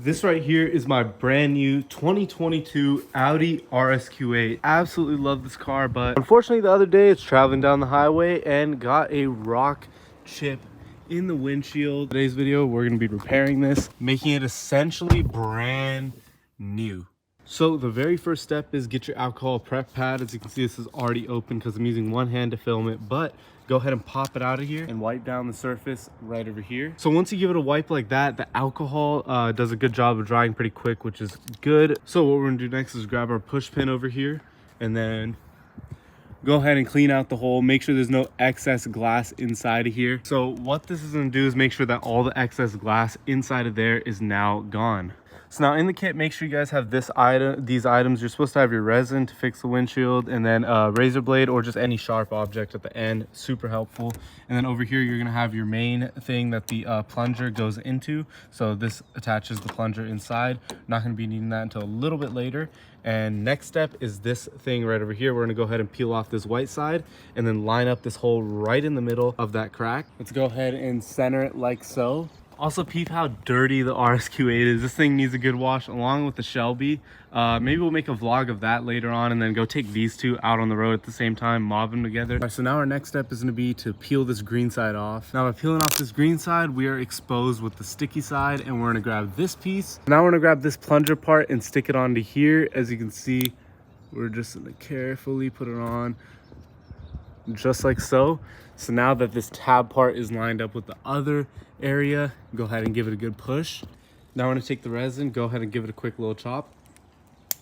This right here is my brand new 2022 Audi RSQ8. Absolutely love this car, but unfortunately the other day it's traveling down the highway and got a rock chip in the windshield. Today's video, we're gonna be repairing this, making it essentially brand new. So the very first step is get your alcohol prep pad. As you can see, this is already open because I'm using one hand to film it, but go ahead and pop it out of here and wipe down the surface right over here. So once you give it a wipe like that, the alcohol does a good job of drying pretty quick, which is good. So what we're gonna do next is grab our push pin over here and then go ahead and clean out the hole. Make sure there's no excess glass inside of here. So what this is gonna do is make sure that all the excess glass inside of there is now gone. So now in the kit, make sure you guys have these items. You're supposed to have your resin to fix the windshield, and then a razor blade or just any sharp object at the end, super helpful. And then over here, you're gonna have your main thing that the plunger goes into. So this attaches the plunger inside. Not gonna be needing that until a little bit later. And next step is this thing right over here. We're gonna go ahead and peel off this white side and then line up this hole right in the middle of that crack. Let's go ahead and center it like so. Also, peep how dirty the RSQ8 is. This thing needs a good wash along with the Shelby. Maybe we'll make a vlog of that later on and then go take these two out on the road at the same time, mob them together. All right, so now our next step is gonna be to peel this green side off. Now by peeling off this green side, we are exposed with the sticky side, and we're gonna grab this piece. Now we're gonna grab this plunger part and stick it onto here. As you can see, we're just gonna carefully put it on just like so. So now that this tab part is lined up with the other area, go ahead and give it a good push. Now we're gonna take the resin, go ahead and give it a quick little chop.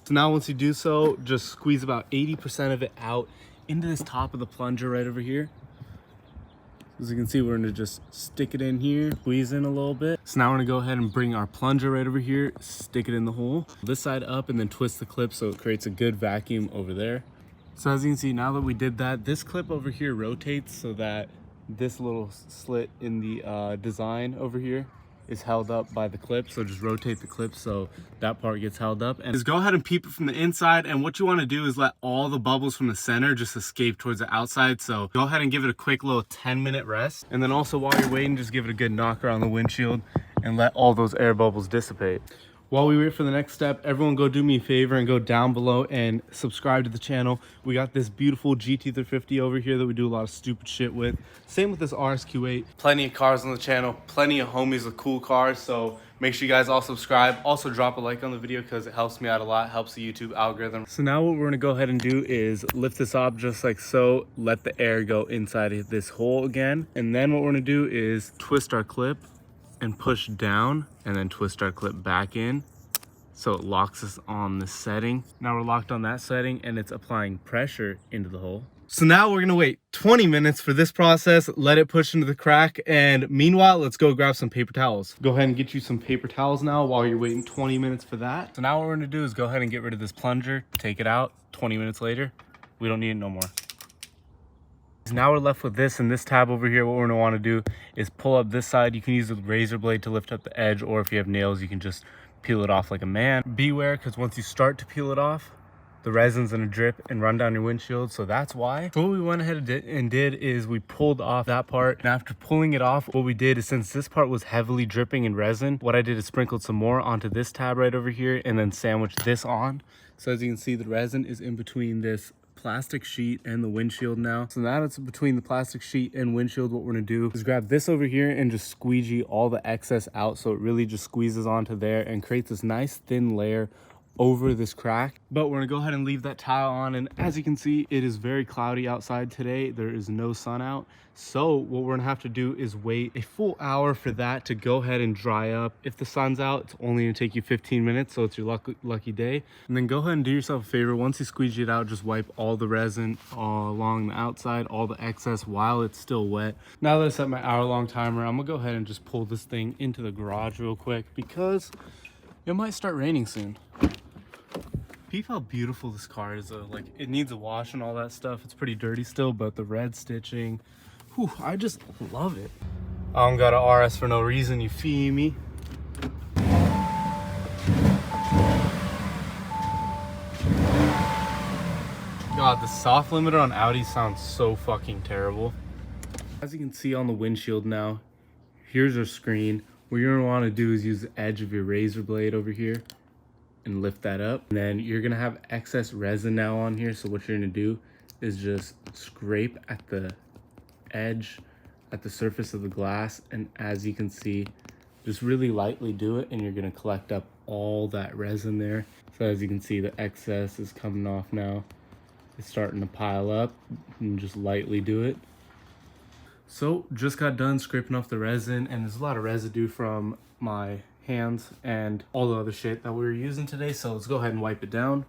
So now once you do so, just squeeze about 80% of it out into this top of the plunger right over here. As you can see, we're gonna just stick it in here, squeeze in a little bit. So now we're gonna go ahead and bring our plunger right over here, stick it in the hole, this side up, and then twist the clip so it creates a good vacuum over there. So as you can see, now that we did that, this clip over here rotates so that this little slit in the design over here is held up by the clip. So just rotate the clip so that part gets held up, and just go ahead and peep it from the inside. And what you want to do is let all the bubbles from the center just escape towards the outside. So go ahead and give it a quick little 10-minute rest, and then also while you're waiting, just give it a good knock around the windshield and let all those air bubbles dissipate. While we wait for the next step, everyone go do me a favor and go down below and subscribe to the channel. We got this beautiful GT350 over here that we do a lot of stupid shit with. Same with this RSQ8. Plenty of cars on the channel, plenty of homies with cool cars, so make sure you guys all subscribe. Also drop a like on the video because it helps me out a lot, helps the YouTube algorithm. So now what we're gonna go ahead and do is lift this up just like so, let the air go inside of this hole again. And then what we're gonna do is twist our clip and push down, and then twist our clip back in so it locks us on the setting. Now we're locked on that setting and it's applying pressure into the hole. So now we're gonna wait 20 minutes for this process, let it push into the crack, and meanwhile, let's go grab some paper towels. Go ahead and get you some paper towels now while you're waiting 20 minutes for that. So now what we're gonna do is go ahead and get rid of this plunger, take it out. 20 minutes later, we don't need it no more. Now we're left with this, and this tab over here, what we're gonna wanna do is pull up this side. You can use a razor blade to lift up the edge, or if you have nails, you can just peel it off like a man. Beware, because once you start to peel it off, the resin's gonna drip and run down your windshield, so that's why. So what we went ahead and did is we pulled off that part, and after pulling it off, what we did is, since this part was heavily dripping in resin, what I did is sprinkled some more onto this tab right over here and then sandwiched this on. So as you can see, the resin is in between this plastic sheet and the windshield now. So now it's between the plastic sheet and windshield, what we're gonna do is grab this over here and just squeegee all the excess out so it really just squeezes onto there and creates this nice thin layer over this crack. But we're gonna go ahead and leave that tile on, and as you can see, it is very cloudy outside today. There is no sun out, so what we're gonna have to do is wait a full hour for that to go ahead and dry up. If the sun's out, it's only gonna take you 15 minutes, so it's your lucky day. And then go ahead and do yourself a favor. Once you squeegee it out, just wipe all the resin all along the outside, all the excess while it's still wet. Now that I set my hour-long timer, I'm gonna go ahead and just pull this thing into the garage real quick because it might start raining soon. Peep how beautiful this car is though. Like, it needs a wash and all that stuff. It's pretty dirty still, but the red stitching, whew, I just love it. I don't got an RS for no reason, you feel me? God, the soft limiter on Audi sounds so fucking terrible. As you can see on the windshield now, here's our screen. what you're gonna wanna do is use the edge of your razor blade over here and lift that up. And then you're gonna have excess resin now on here. So what you're gonna do is just scrape at the edge, at the surface of the glass. And as you can see, just really lightly do it and you're gonna collect up all that resin there. So as you can see, the excess is coming off now. It's starting to pile up, and just lightly do it. So just got done scraping off the resin, and there's a lot of residue from my hands and all the other shit that we were using today. So let's go ahead and wipe it down.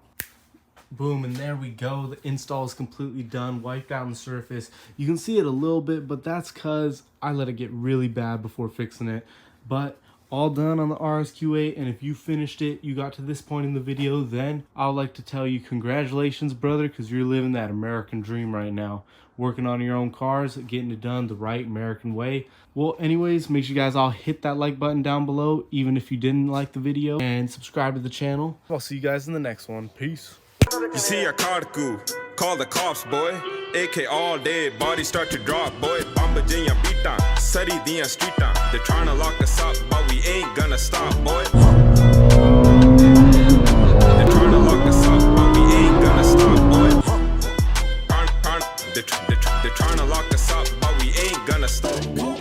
Boom, and there we go. The install is completely done. Wiped down the surface. You can see it a little bit, but that's because I let it get really bad before fixing it. But all done on the RSQ8, and if you finished it, you got to this point in the video, then I'd like to tell you congratulations, brother, because you're living that American dream right now. Working on your own cars, getting it done the right American way. Well, anyways, make sure you guys all hit that like button down below, even if you didn't like the video, and subscribe to the channel. I'll see you guys in the next one. Peace. You see a cargo, call the cops, boy. AK all day, body start to drop, boy. Bamba Jinya beat down, study the street down. They're trying to lock us up, but we ain't gonna stop, boy. They're trying to lock us up, but we ain't gonna stop, boy. They're trying to lock us up, but we ain't gonna stop.